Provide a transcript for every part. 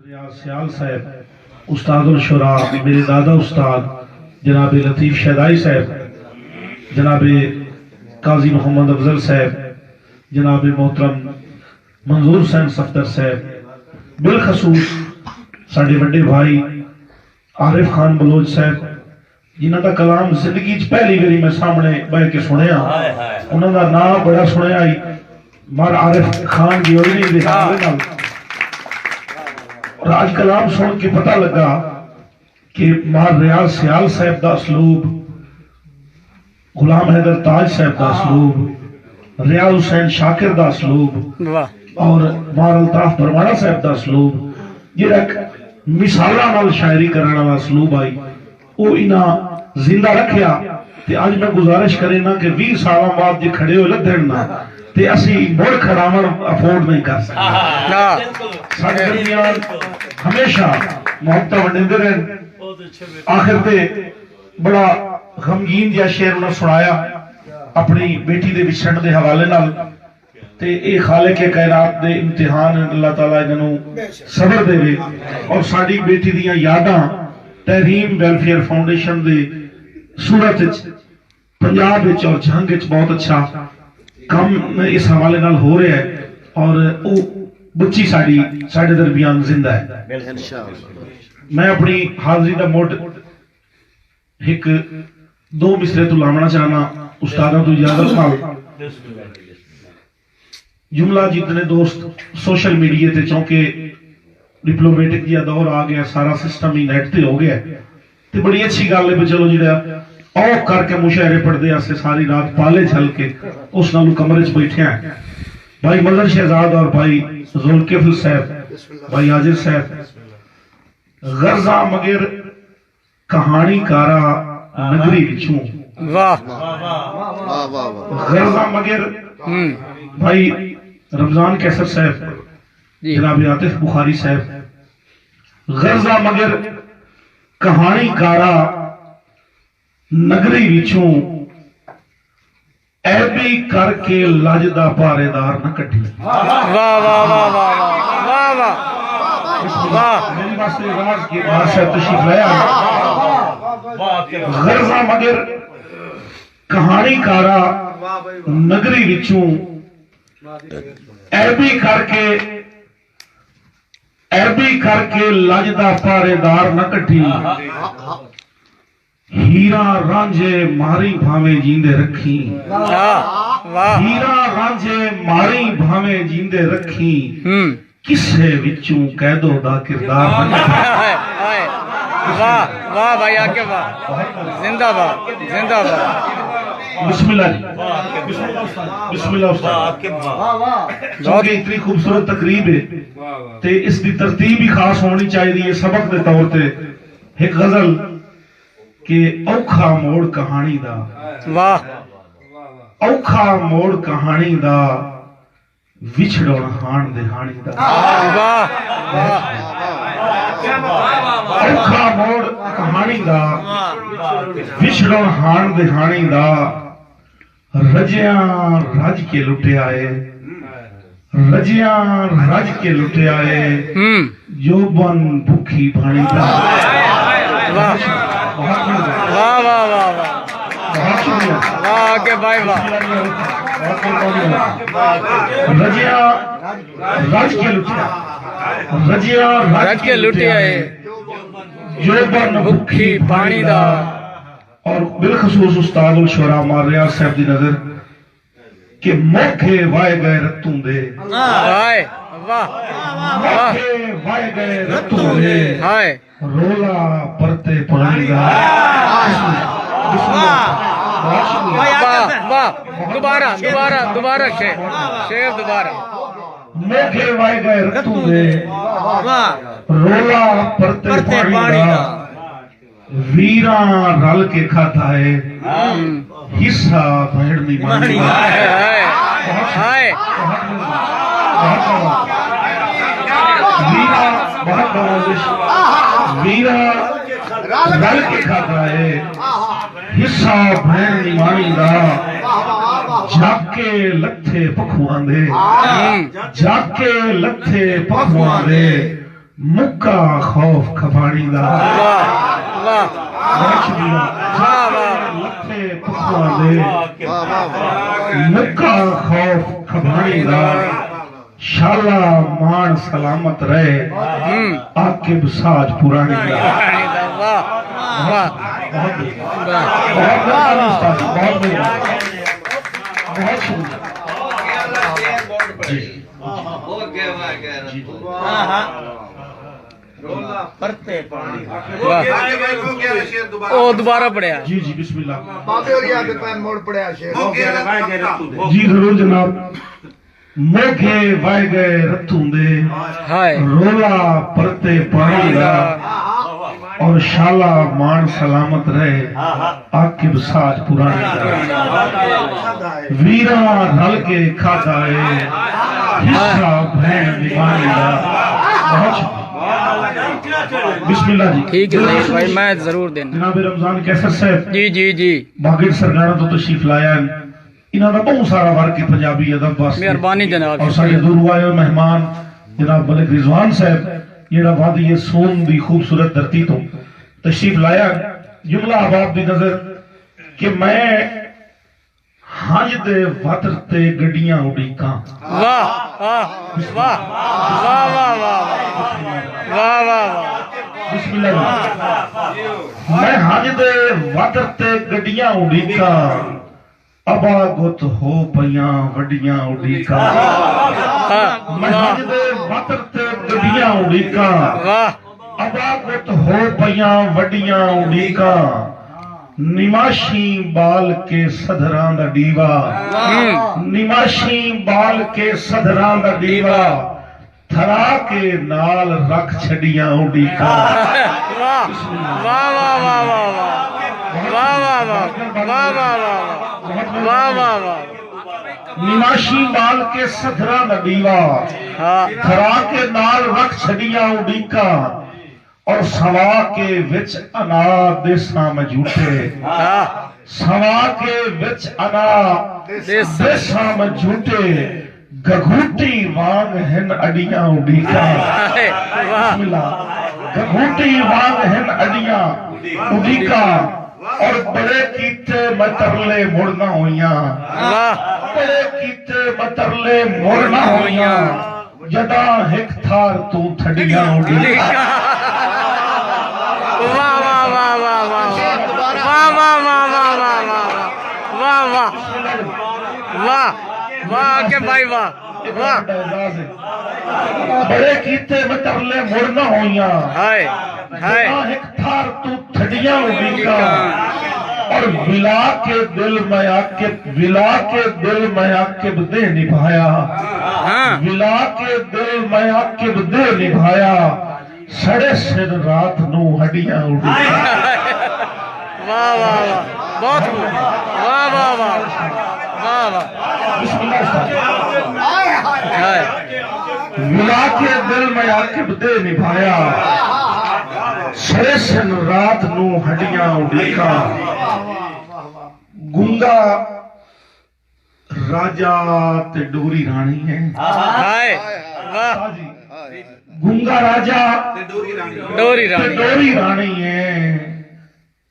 रियाज सियाल साहब, उस्तादुल शुरा मेरे दादा उस्ताद जनाब लतीफ़ शहदाई साहब, जनाब काजी मोहम्मद अफजल साहब, जनाब मोहतरम मंजूर हुसैन सफदर साहब, बिलखसूस साडे वड्डे भाई आरिफ खान बलोच साहब जिन्हों का कलाम जिंदगी पहली बारी मैं सामने बह के सुनिया, उन्होंने नाम बड़ा सुनिया ही मर आरिफ खान जी और आज कलाम सुन के पता लगा कि मार रियाज सियाल साहब का असलूब, गुलाम हैदर ताज साहब का असलूब, रियाज हुसैन शाकिर का असलूब और मार अल्ताफ बरवाड़ा साहब का असलूब जिहड़ा मिसालां नाल शायरी करने वाला असलूब आई वो इन्हां जिंदा रखिया। ते आज मैं गुजारिश करे ना कि 20 साल बाद जो खड़े हो लदन ना ते असी मुड़ खड़ावन अफोर्ड नहीं कर सकते। साडे दरमियान हमेशा मोहब्बत वंडे रहन। आखिर ते बड़ा गमगीन जिहा शेर उन्हें सुनाया अपनी बेटी दे विछड़न दे हवाले नाल ते ए खालिक के कायनात दे इम्तिहान अल्लाह ताला इन्हां सबर देवे और साडी बेटी दियां यादां तहरीम वेलफेयर फाउंडेशन दे सूरत पंजाब विच और जंग विच बहुत अच्छा काम इस हवाले नाल हो रहा है और वो बच्ची साडी साडे दरमियान जिंदा है। मैं अपनी हाजिरी का मुड एक दो मिसरे तो लावना चाहना उस्तादा तो इजाजत नाल। जुमला जितने दोस्त सोशल मीडिया ते चौंके डिप्लोमेटिक जिहा दौर आ गया, सारा सिस्टम ही नेट ते हो गया ते बड़ी अच्छी गल है। चलो जिहड़ा औ करके मुशायरे पढ़ते आसे सारी रात पाले छल के उस नालू कमरे च बैठे हैं भाई मदन शहजाद और भाई जुल्किफल साहब, भाई आजिज साहब। गर्जा मगर कहानी कारा नगरी विचों, वाह गर्जा मगर भाई रमजान कैसर साहब, जनाब आतिफ बुखारी साहब। गर्जा मगर कहानी कारा नगरी विचों ऐबी करके लजदा पारेदार न कटी। वाह वाह वाह वाह वाह वाह वाह मेरी वास्ते राज की बादशाह तशरीफ लाया। गर्जा मगर कहानी कारा नगरी विचों ऐबी करके लजदा पारेदार न कटी। हीरा रांझे मारी भावे जींदे रखी, हीरा रांझे मारी भावे जींदे रखी, किसे विचों कैदो दा किरदार। वाह वाह भाई आके वाह, जिंदाबाद जिंदाबाद। बिस्मिल्लाह बिस्मिल्लाह उस्ताद। इतनी खूबसूरत तकरीब है ते इसकी तरतीब ही खास होनी चाहिए सबक के तौर पे। एक गजल के औखा मोड़ कहानी दा, वाह औखा मोड़ कहानी दा विछड़ोण हाण दे हाणी दा। वाह औखा मोड़ कहानी दा विछड़ोण हाण दे हाणी दा। रजिया रज के लुटिया है, रजिया रज के लुटिया है, जोबन भुखी भाणी दा। वाह वाह वाह वाह वाह के भाई वाह। रजिया रज के लुटिया, रजिया रज के लुटिया है, जोबन भुखी पानी दा। और बिलखसूस उस्तादुल शुरा मार रियाज साहब दी नजर के मोखे वाए गए रत्तों दे। हाय वाह मोखे वाए गए रत्तों दे, हाय रोला परते पानी दा। वाह वाह दोबारा दोबारा दोबारा शेर दोबारा। मोखे वाए गए रत्तों दे, रोला परते पानी दा। वीरा रल के खाता है हिस्सा भेड़ दी मानी। वीरा रल के खाता है हिस्सा भेड़ दी मानी दा। जाके लथे पखुआं दे, जाके लथे पखुआं दे, मुक्का खौफ खपाड़ी दा वाह वाह वाह वाह लखे पुखवा दे मुक्का खौफ खपाड़ी दा शाला मान सलामत रहे आके बसाज पुरानी दा वाह वाह बहुत शुक्रिया जी ओ दोबारा पढ़िया जी जी बिस्मिल्लाह बाबे और याद पे मोड़ पड़या शेर जी जरूर जनाब मोखे वाए गए रतूं दे हाय रोला परते पानी दा और शाला मान सलामत रहे आकिब साज पुरानी दा वीरा रल के खाता है हिस्सा भैन दीवानी दा बहुत बिस्मिल्लाह जी ठीक है नहीं भाई मैं जरूर देना जनाब रमजान कैसर साहब जी जी जी बागिर सरकारों तो तशरीफ लाया है इन्हों का बहुत सारा वर्क है पंजाबी अदब वास्ते मेहरबानी जनाब और सारे दूर आए मेहमान जनाब मलिक रिजवान साहब जेड़ा वादी ये सोम दी खूबसूरत धरती तो तशरीफ लाया जुमला अहबाब दी नजर कि मैं हज दे वतर ते गड्डियां उड़ीका वाह वाह वाह वाह वाह वाह वाह वाह बिस्मिल्लाह मैं हज दे वतर ते गड्डियां उड़ीका अबा गुत हो पइयां वड्डियां उड़ीका मैं हज दे वतर ते गड्डियां उड़ीका वाह अबा गुत हो पइयां वड्डियां उड़ीका निमाशी बाल के सधरां दा दीवा निमाशी बाल के सधरां दा दीवा थरा के नाल रख छड़ियां उड़ीका वाह वाह वाह वाह वाह वाह वाह वाह वाह वाह वाह वाह वाह निमाशी बाल के सधरां दा दीवा हाँ थरा के नाल रख छड़ियां उड़ीका और सवा के विच अना देसा में झूठे हाँ सवा के विच अना देसा में झूठे गघूटी वांग हिन अडियां उड़ीका बिस्मिल्लाह गघूटी वांग हिन अडियां उड़ीका और बड़े कीते मतरले मुड़ना होइयां बड़े कीते मतरले मुड़ना होइयां जदा हिक थार तू थड़ियां उड़ीका वाह वाह वाह वाह वाह वाह वाह वाह वाह वाह वाह वाह वाह वाह के भाई वाह वाह बड़े कीते मतरले मुड़ना होइयां हाय हाय एक थार तू थड़ियां उड़ीका और विला के दिल में आकिब दे निभाया हाँ विला के दिल में आकिब दे निभाया सड़े सिर रात नू हड्डियां उड़ीका वाह वाह वाह बहुत खूब वाह वाह वाह वाह वाह हाय विला के दिल में आकिब दे निभाया सड़े सिर रात नू हड्डियां उड़ीका गूंगा राजा ते डोरी रानी है हाय वाह गूंगा राजा डोरी रानी डोरी रानी है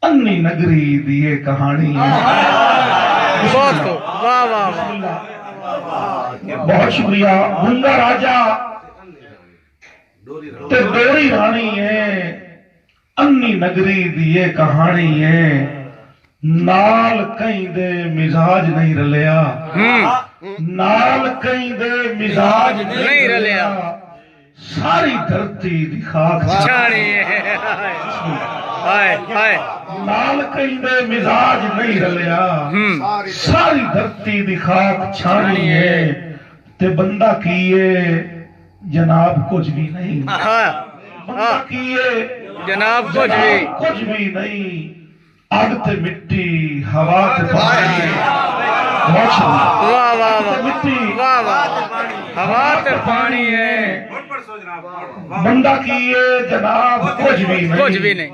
अन्नी नगरी दी ये कहानी है बहुत खूब वाह वाह वाह बहुत शुक्रिया गूंगा राजा ते डोरी रानी है अन्नी नगरी दी ये कहानी है नाल कहीं दे मिजाज नहीं रलिया नाल कहीं दे मिजाज नहीं रलिया सारी धरती दी खाक छाड़ी हाय हाय नाल कहीं दे मिजाज नहीं रलिया सारी धरती दी खाक छानी है ते बंदा किए जनाब कुछ भी नहीं बंदा किए जनाब कुछ भी नहीं आग ते मिट्टी हवा ते पानी वाह वाह वाह मिट्टी वाह वाह हवा ते पानी है बंदा किए जनाब कुछ भी नहीं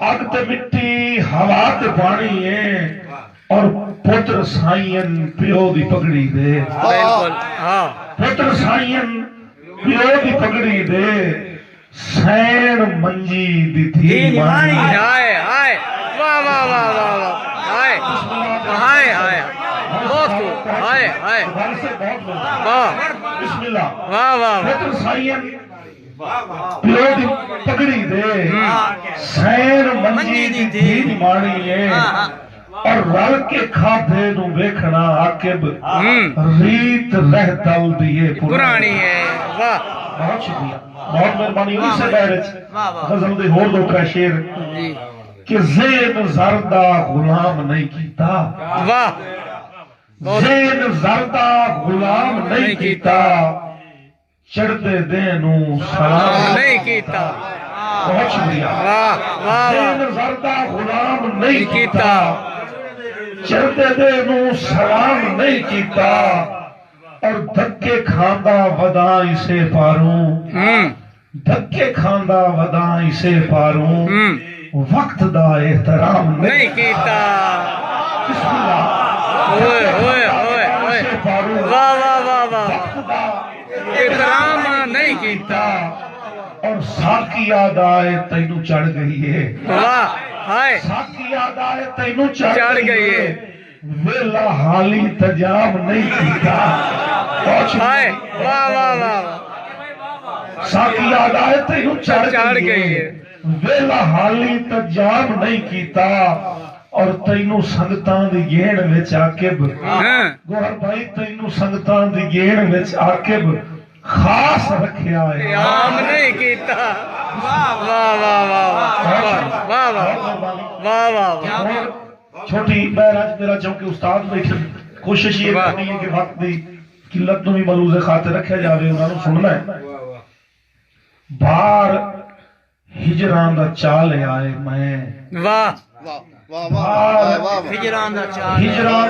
आग ते मिट्टी हवा ते पानी है और पुत्र साईं प्यो दी पगड़ी दे बिल्कुल हाँ पुत्र साईं प्यो दी पगड़ी दे सैन मंजी दी थी मानी हाय हाय वाह वाह वाह वाह वाह हाय हाय हाय बहुत खूब हाय हाय घर से बहुत वाह बिस्मिल्लाह वाह वाह लेकिन साईं प्यो दी पगड़ी दे सैन मंजी दी थी मानी है और रल के खाधे नु वेखना आकिब रीत रह दल दिए पुरानी है वाह बहुत शुक्रिया बहुत मेहरबानी हुई से बैठ गजल दे होर दो त्रै शेर जी कि ज़ेन ज़रदा गुलाम नहीं कीता वाह ज़ेन ज़रदा गुलाम नहीं कीता चढ़दे दे नु सलाम नहीं कीता बहुत शुक्रिया वाह वाह ज़ेन वाह ज़रदा गुलाम नहीं कीता चढ़दे दे नु सलाम नहीं कीता और धक्के खांदा वदाई से पारूं धक्के खांदा वदाई से पारूं वक्त दा एहतराम नहीं कीता ओए ओए ओए ओए वाह वाह वाह वाह इकराम नहीं कीता और साकी याद आए तैनू चढ़ गई है वाह हाय साकी याद आए तैनू चढ़ गई है वेला हाली तजाम नहीं कीता हाय वाह वाह वाह साकी याद आए तैनू चढ़ गई है वेला हाली तजाम नहीं कीता और तैनू संगतां दी गेण विच आकिब गोहर भाई तैनू संगतां दी गेण विच आकिब खास रखिया है आम नहीं कीता वाह वाह वाह वाह वाह वाह वाह वाह छोटी बहराज मेरा चौंकि उस्ताद बैठे कोशिश ये करनी है कि वक्त दी किल्लत नूं भी मलूज़े खाते रखा जाए उन्हां नूं सुनना है बाहर हिजरां दा चाल आए मैं वाह हिजरां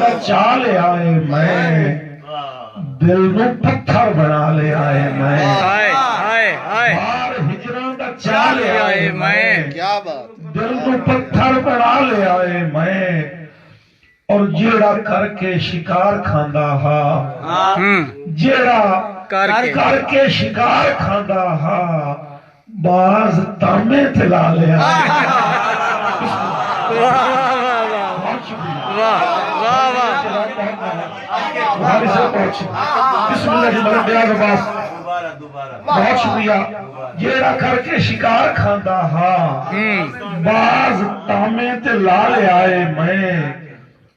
दा चाल आए मैं दिल नूं पत्थर बना ले आए मैं हाय हाय हाय बाहर हिजरां दा चाल आए मैं क्या बात दिल नूं पत्थर बना ले आए मैं और जेड़ा करके शिकार खांदा हा जेड़ा करके शिकार खांदा हा बाज तामे ते ला लिया वाह वाह वाह वाह वाह बहुत शुक्रिया जेड़ा करके शिकार खांदा हा बाज तामे ते ला ले आए मैं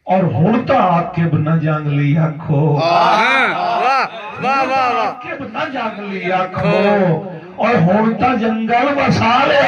और हुण तां आकिब न जंगली आखो वाह वाह वाह आकिब न जंगली आखो और हुण तां जंगल बसा ले